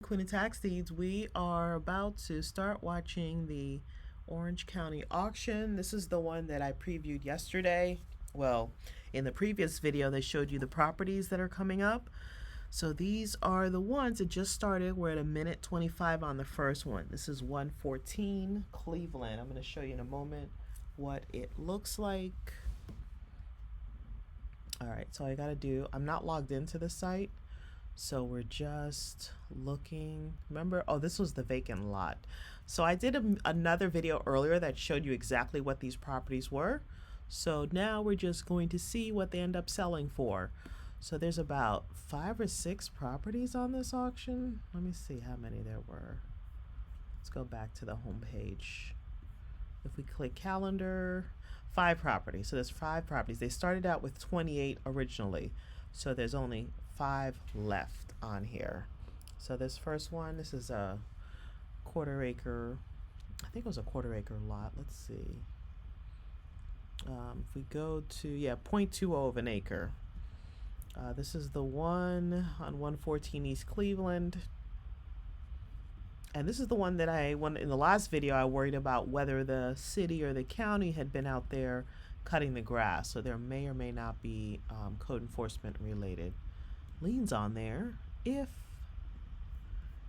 Queen of Tax Deeds, we are about to start watching the Orange County auction. This is the one that I previewed yesterday. Well, in the previous video, they showed you the properties that are coming up. So these are the ones that just started. We're at a minute 25 on the first one. This is 114 Cleveland. I'm going to show you in a moment what it looks like. All right, so I got to do, I'm not logged into the site. So we're just looking. Remember, oh, this was the vacant lot. So I did another video earlier that showed you exactly what these properties were. So now we're just going to see what they end up selling for. So there's about 5 or 6 properties on this auction. Let me see how many there were. Let's go back to the home page. If we click calendar, 5 properties. So there's 5 properties. They started out with 28 originally. So there's only 5 left on here. So this first one, this is a quarter acre, I think it was a quarter acre lot. Let's see. If we go to, 0.20 of an acre. This is the one on 114 East Cleveland. And this is the one that in the last video, I worried about whether the city or the county had been out there cutting the grass. So there may or may not be code enforcement related liens on there if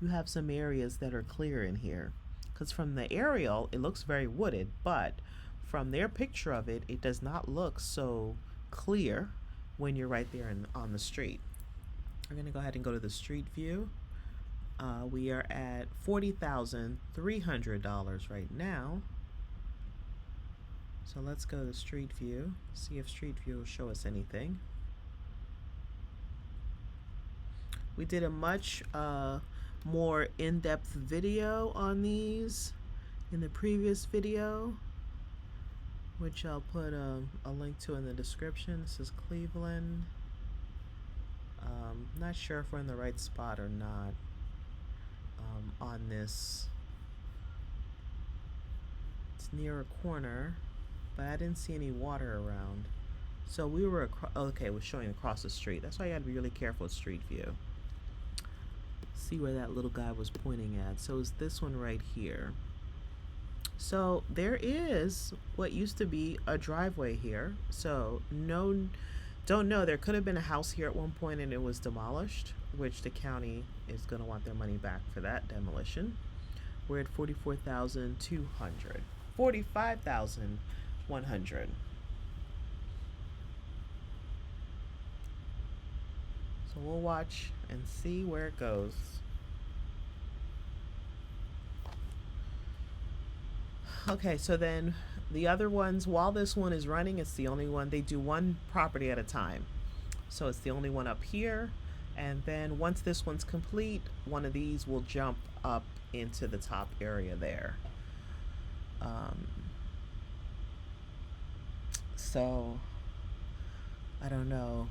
you have some areas that are clear in here. Because from the aerial, it looks very wooded, but from their picture of it, it does not look so clear when you're right there on the street. We're going to go ahead and go to the street view. We are at $40,300 right now. So let's go to Street View, see if Street View will show us anything. We did a much more in-depth video on these in the previous video, which I'll put a link to in the description. This is Cleveland. Not sure if we're in the right spot or not on this. It's near a corner, but I didn't see any water around. So we were, okay, it was showing across the street. That's why you gotta be really careful with Street View. See where that little guy was pointing at. So it's this one right here. So there is what used to be a driveway here. So don't know, there could have been a house here at one point and it was demolished, which the county is gonna want their money back for that demolition. We're at 44,200. 45,100. So we'll watch and see where it goes. Okay, so then the other ones, while this one is running, it's the only one. They do one property at a time. So it's the only one up here. And then once this one's complete, one of these will jump up into the top area there. So I don't know.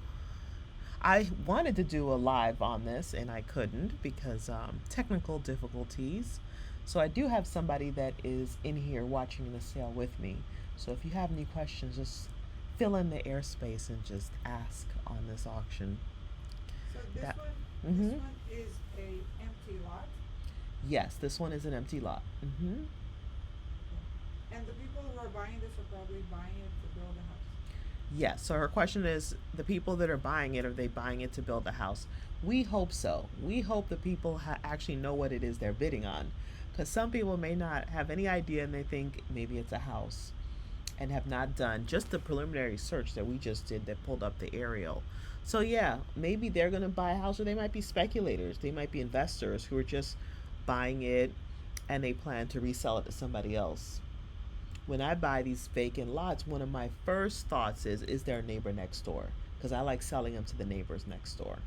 I wanted to do a live on this and I couldn't because technical difficulties. So I do have somebody that is in here watching the sale with me. So if you have any questions, just fill in the airspace and just ask on this auction. So this That- one, this one is a empty lot, Yes, this one is an empty lot. and the people who are buying this are probably buying it to build a house. Yes, so her question is, the people that are buying it, are they buying it to build a house? We hope so. We hope the people actually know what it is they're bidding on. Because some people may not have any idea and they think maybe it's a house and have not done just the preliminary search that we just did that pulled up the aerial. So yeah, maybe they're going to buy a house, or they might be speculators. They might be investors who are just buying it and they plan to resell it to somebody else. When I buy these vacant lots, one of my first thoughts is there a neighbor next door? Because I like selling them to the neighbors next door,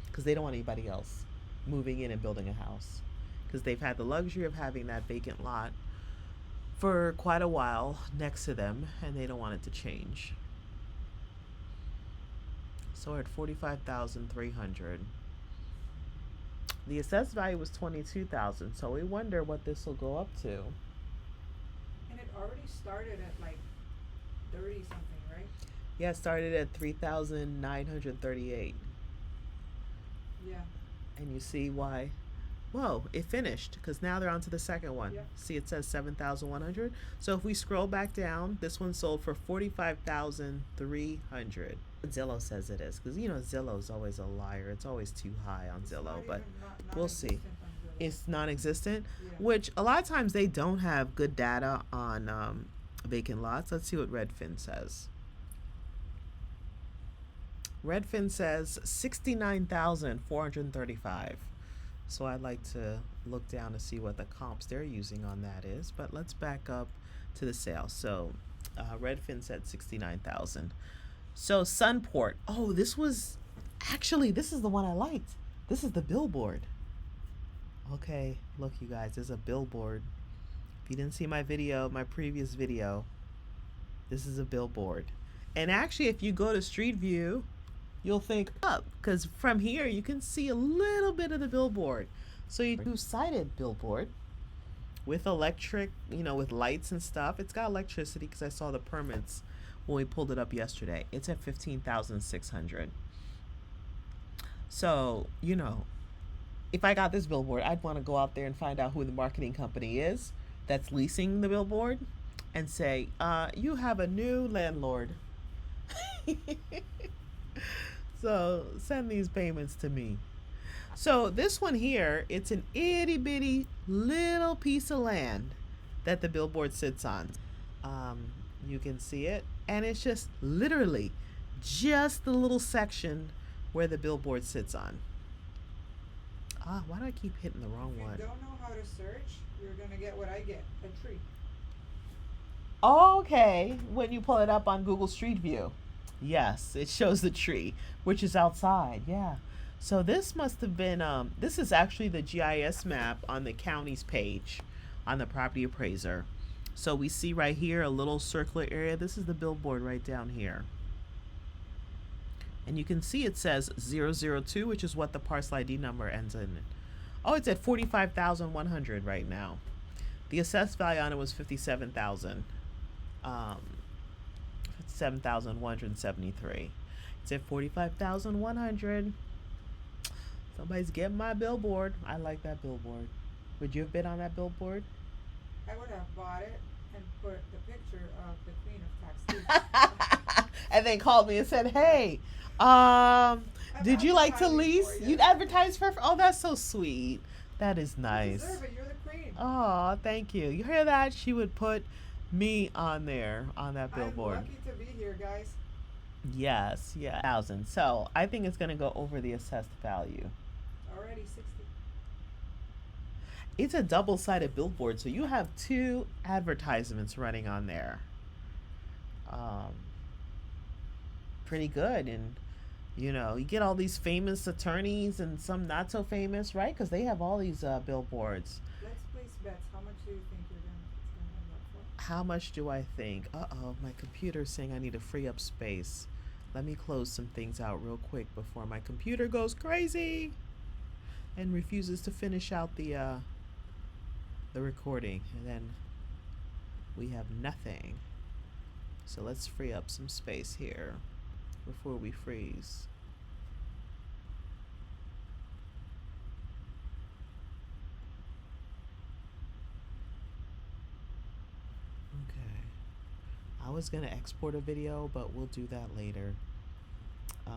because they don't want anybody else moving in and building a house, because they've had the luxury of having that vacant lot for quite a while next to them and they don't want it to change. So we're at 45,300. The assessed value was 22,000, so we wonder what this will go up to. And it already started at like 30 something, right? Yeah, it started at 3,938. Yeah. And you see why Whoa, it finished because now they're on to the second one. Yep. See, it says 7,100. So if we scroll back down, this one sold for 45,300. Zillow says it is because Zillow's always a liar. It's always too high on It's Zillow, not but even we'll see. non-existent on Zillow. It's non-existent, Yeah. which a lot of times they don't have good data on vacant lots. Let's see what Redfin says. Redfin says 69,435. So I'd like to look down to see what the comps they're using on that is. But let's back up to the sale. So Redfin said 69,000. So Sunport. Oh, this is the one I liked. This is the Billboard. Okay, look, you guys, there's a billboard. If you didn't see my previous video, this is a billboard. And actually, if you go to Street View, you'll think up because from here you can see a little bit of the billboard. So you two-sided billboard with electric, with lights and stuff. It's got electricity because I saw the permits when we pulled it up yesterday. It's at 15,600. So, if I got this billboard, I'd want to go out there and find out who the marketing company is that's leasing the billboard and say, you have a new landlord. So send these payments to me. So this one here, it's an itty bitty little piece of land that the billboard sits on. You can see it, and it's just literally just the little section where the billboard sits on. Why do I keep hitting the wrong one? If you don't know how to search, you're gonna get what I get, a tree. Okay, when you pull it up on Google Street View. Yes, it shows the tree, which is outside. Yeah. So this must have been, this is actually the GIS map on the county's page on the property appraiser. So we see right here a little circular area. This is the billboard right down here. And you can see it says 002, which is what the parcel ID number ends in. Oh, it's at 45,100 right now. The assessed value on it was 57,000. 57,173. It's at 45,100. Somebody's getting my billboard. I like that billboard. Would you have bid on that billboard? I would have bought it and put the picture of the Queen of Tax Lease. And then called me and said, "Hey, did you like to lease? You'd advertise for? Oh, that's so sweet. That is nice. You deserve it. You're the queen. Oh, thank you. You hear that? She would put me on there on that billboard. I'm lucky to be here, guys. Yes, yeah, 1,000. So I think it's gonna go over the assessed value. Already 60. It's a double-sided billboard, so you have two advertisements running on there. Pretty good, and you get all these famous attorneys and some not so famous, right? Because they have all these billboards. Let's place bets. How much do you think it's gonna end up for? How much do I think? Uh-oh, my computer's saying I need to free up space. Let me close some things out real quick before my computer goes crazy and refuses to finish out the recording, and then we have nothing. So let's free up some space here before we freeze. Okay. I was gonna export a video, but we'll do that later. Let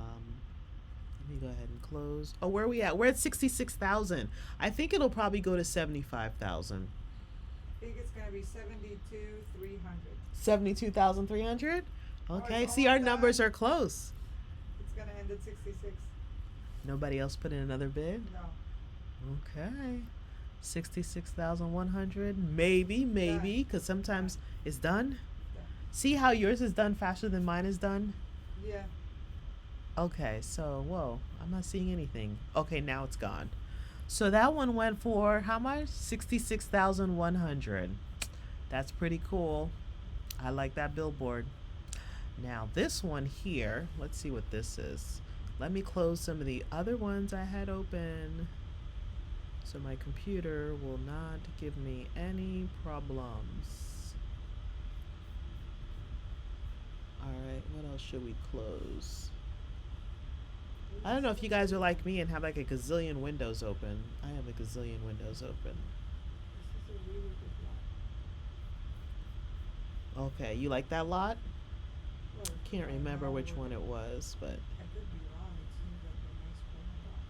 me go ahead and close. Oh, where are we at? We're at 66,000. I think it'll probably go to 75,000. I think it's gonna be 72,300. 72,300? Okay, it's see, our almost numbers done. are close. It's gonna end at 66. Nobody else put in another bid? No. Okay. 66,100. Maybe, because sometimes it's done. Done. See how yours is done faster than mine is done? Yeah. Okay, so, whoa, I'm not seeing anything. Okay, now it's gone. So that one went for how much? 66,100. That's pretty cool. I like that billboard. Now this one here, let's see what this is. Let me close some of the other ones I had open so my computer will not give me any problems. Alright, what else should we close? I don't know if you guys are like me and have like a gazillion windows open. I have a gazillion windows open. This is a really good lot. Okay, you like that lot? Well, Can't right remember now which we're one it looking- was, but I could be wrong. It seems like a nice corner lot.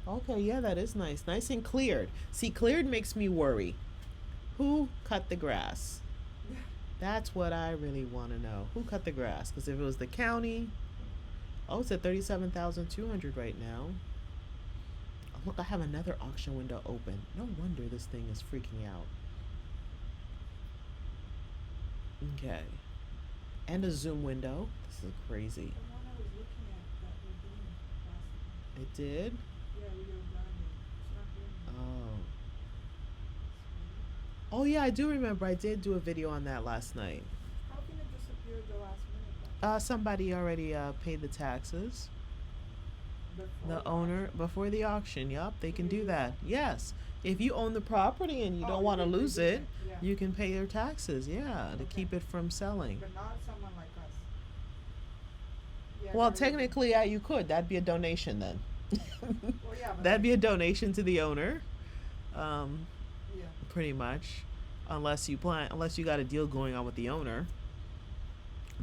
This one? okay, yeah, that is nice. Nice and cleared. See, cleared makes me worry. Who cut the grass? That's what I really want to know. Who cut the grass? Because if it was the county, oh, it's at 37,200 right now. Oh, look, I have another auction window open. No wonder this thing is freaking out. Okay. And a zoom window. This is crazy. The one I was looking at that we're doing last time. It did? Yeah, we were done. It's not doing it. Oh. Oh, yeah, I do remember. I did do a video on that last night. How can it disappear at the last minute? Though? Somebody already paid the taxes. Before The owner, before the auction, yup, they can do that. Yes. If you own the property and you Oh, don't want to you can lose do it, that, yeah. you can pay your taxes, yeah, to Okay. keep it from selling. But not someone like us. Yeah, Well, gotta read it. technically, yeah, you could. That'd be a donation then. Well, yeah, but That'd be a donation to the owner, um, yeah. pretty much. Unless you got a deal going on with the owner,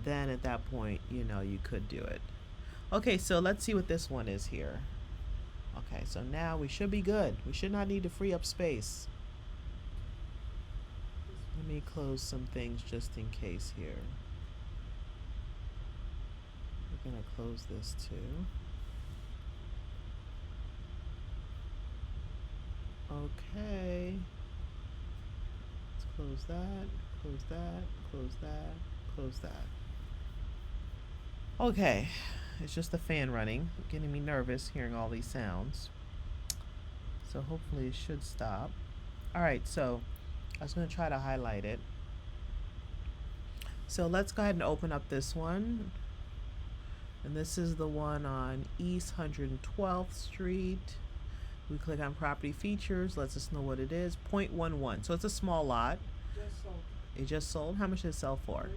then at that point, you could do it. Okay, so let's see what this one is here. Okay, so now we should be good. We should not need to free up space. Let me close some things just in case here. We're gonna close this too. Okay. Let's close that, close that, close that, close that. Okay, it's just the fan running, getting me nervous hearing all these sounds. So hopefully it should stop. Alright, so I was going to try to highlight it. So let's go ahead and open up this one. And this is the one on East 112th Street. We click on property features, lets us know what it is. 0.11. So it's a small lot. Just sold. It just sold. How much did it sell for?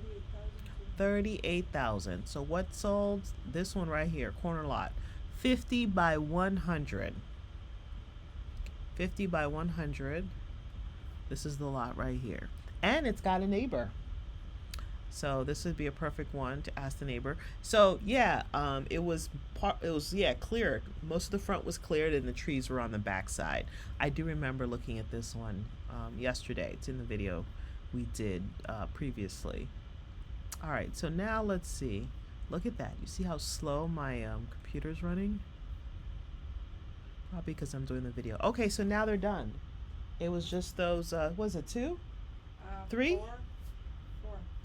38,000. 38,000. So what sold? This one right here, corner lot. 50 by 100. 50 by 100. This is the lot right here. And it's got a neighbor. So this would be a perfect one to ask the neighbor. So yeah, it was cleared. Most of the front was cleared and the trees were on the back side. I do remember looking at this one yesterday. It's in the video we did previously. All right, so now let's see. Look at that. You see how slow my computer's running? Probably because I'm doing the video. Okay, so now they're done. It was just those, was it 2? 3? 4.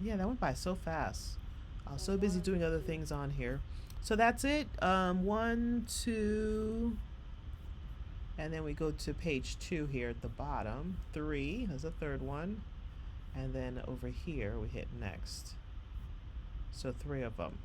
Yeah, that went by so fast. I was so busy doing other things on here. So that's it. 1, 2, and then we go to page 2 here at the bottom. 3, there's a third one. And then over here we hit next. So 3 of them.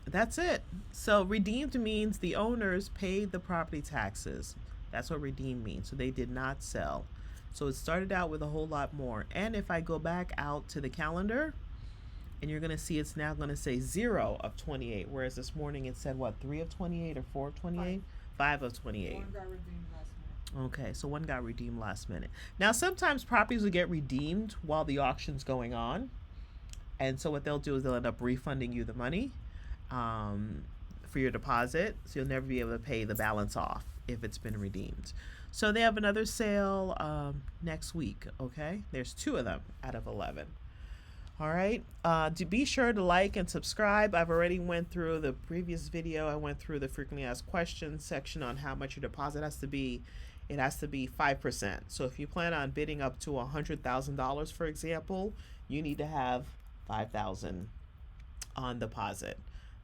That's it. So redeemed means the owners paid the property taxes. That's what redeemed means. So they did not sell. So it started out with a whole lot more. And if I go back out to the calendar, and you're going to see it's now going to say 0 of 28, whereas this morning it said, what, 3 of 28 or 4 of 28? 5 of 28. One got redeemed last minute. Okay, so one got redeemed last minute. Now, sometimes properties will get redeemed while the auction's going on. And so what they'll do is they'll end up refunding you the money for your deposit. So you'll never be able to pay the balance off if it's been redeemed. So they have another sale next week, okay? There's 2 of them out of 11. All right, to be sure to like and subscribe. I've already went through the previous video. I went through the frequently asked questions section on how much your deposit has to be. It has to be 5%. So if you plan on bidding up to $100,000, for example, you need to have $5,000 on deposit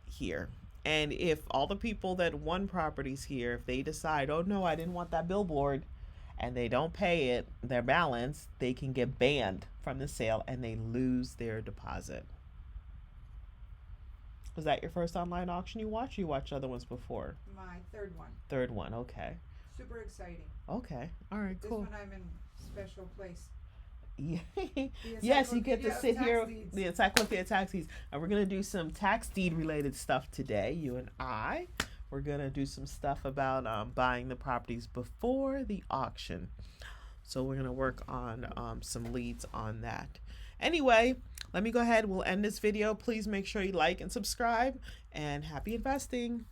here. And if all the people that won properties here, if they decide, oh no, I didn't want that billboard, and they don't pay it, their balance, they can get banned from the sale and they lose their deposit. Was that your first online auction you watched? Or you watched other ones before? My third one. Third one, okay. Super exciting. Okay, all right, This cool. one I'm in special place. Yes, you get to Encyclopedia of sit Tax here, Deeds. the Encyclopedia of Tax Deeds, and we're gonna do some tax deed related stuff today. You and I, we're gonna do some stuff about buying the properties before the auction. So we're gonna work on some leads on that. Anyway, let me go ahead. We'll end this video. Please make sure you like and subscribe, and happy investing.